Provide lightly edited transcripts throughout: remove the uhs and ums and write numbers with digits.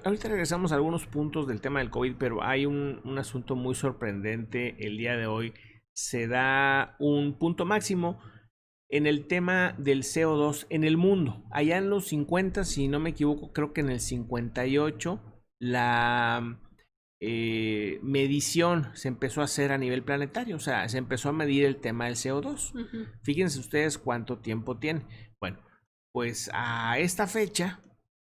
Ahorita regresamos a algunos puntos del tema del COVID, pero hay un asunto muy sorprendente el día de hoy. Se da un punto máximo en el tema del CO2 en el mundo. Allá en los 50, si no me equivoco, creo que en el 58, la medición se empezó a hacer a nivel planetario, o sea, se empezó a medir el tema del CO2. Fíjense ustedes cuánto tiempo tiene. Bueno, pues a esta fecha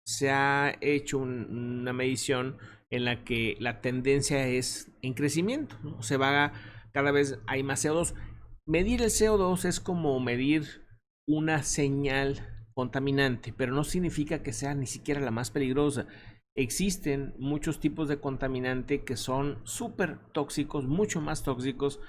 se ha hecho una medición en la que la tendencia es en crecimiento, ¿no? Cada vez hay más CO2. Medir el CO2 es como medir una señal contaminante, pero no significa que sea ni siquiera la más peligrosa. Existen muchos tipos de contaminante que son súper tóxicos, mucho más tóxicos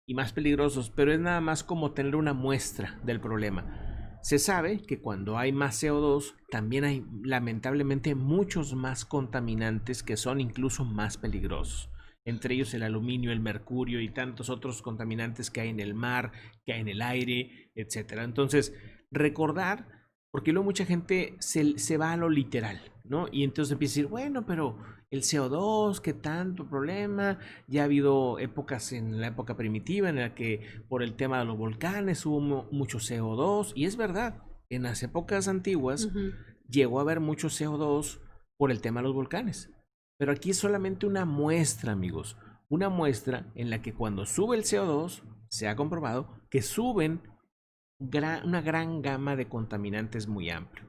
y más peligrosos, pero es nada más como tener una muestra del problema. Se sabe que cuando hay más CO2, también hay lamentablemente muchos más contaminantes que son incluso más peligrosos. Entre ellos el aluminio, el mercurio y tantos otros contaminantes que hay en el mar, que hay en el aire, etcétera. Entonces, recordar, porque luego mucha gente se va a lo literal, ¿no? Y entonces empieza a decir, bueno, pero el CO2, ¿qué tanto problema? Ya ha habido épocas en la época primitiva en la que por el tema de los volcanes hubo mucho CO2, y es verdad, en las épocas antiguas llegó a haber mucho CO2 por el tema de los volcanes. Pero aquí es solamente una muestra, amigos. Una muestra en la que cuando sube el CO2, se ha comprobado que suben una gran gama de contaminantes muy amplio.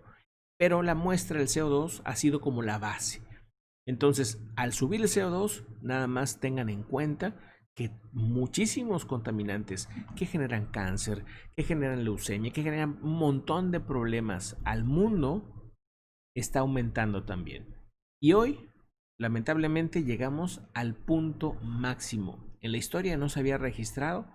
Pero la muestra del CO2 ha sido como la base. Entonces, al subir el CO2, nada más tengan en cuenta que muchísimos contaminantes que generan cáncer, que generan leucemia, que generan un montón de problemas al mundo, está aumentando también. Y hoy, lamentablemente, llegamos al punto máximo. En la historia no se había registrado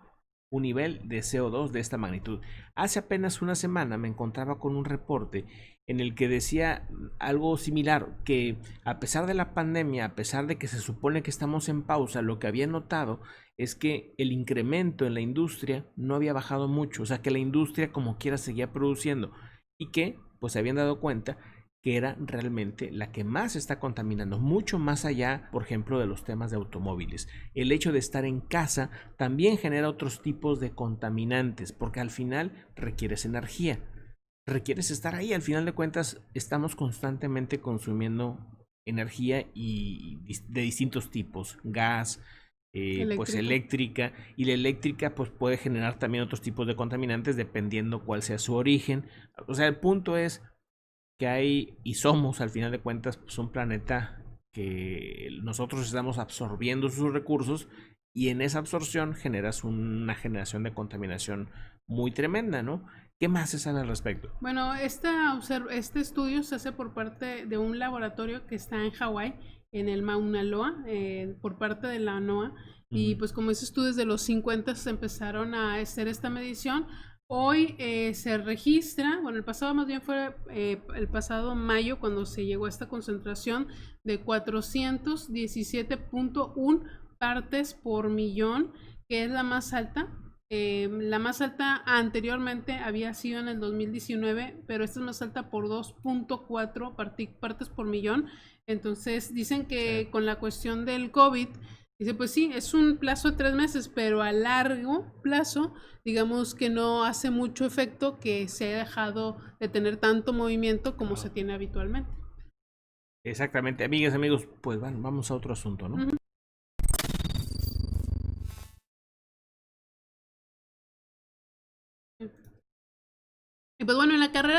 un nivel de CO2 de esta magnitud. Hace apenas una semana me encontraba con un reporte en el que decía algo similar, que a pesar de la pandemia, a pesar de que se supone que estamos en pausa, lo que había notado es que el incremento en la industria no había bajado mucho, o sea que la industria como quiera seguía produciendo y que pues se habían dado cuenta que era realmente la que más está contaminando, mucho más allá, por ejemplo, de los temas de automóviles. El hecho de estar en casa también genera otros tipos de contaminantes, porque al final requieres energía, requieres estar ahí. Al final de cuentas, estamos constantemente consumiendo energía y de distintos tipos, gas, pues eléctrica, y la eléctrica pues puede generar también otros tipos de contaminantes dependiendo cuál sea su origen. O sea, el punto es que hay y somos al final de cuentas pues un planeta que nosotros estamos absorbiendo sus recursos, y en esa absorción generas una generación de contaminación muy tremenda, ¿no? ¿Qué más se sabe al respecto? Bueno, este estudio se hace por parte de un laboratorio que está en Hawái, en el Mauna Loa, por parte de la NOAA. Y pues como dices tú, desde los 50 se empezaron a hacer esta medición. Hoy se registra, bueno, el pasado más bien fue el pasado mayo cuando se llegó a esta concentración de 417.1 partes por millón, que es la más alta. La más alta anteriormente había sido en el 2019, pero esta es más alta por 2.4 partes por millón. Entonces dicen que sí, con la cuestión del COVID, dice, pues sí, es un plazo de 3 meses, pero a largo plazo, digamos que no hace mucho efecto que se haya dejado de tener tanto movimiento como se tiene habitualmente. Exactamente, amigas, amigos, pues vamos a otro asunto, ¿no? Y pues bueno, en la carrera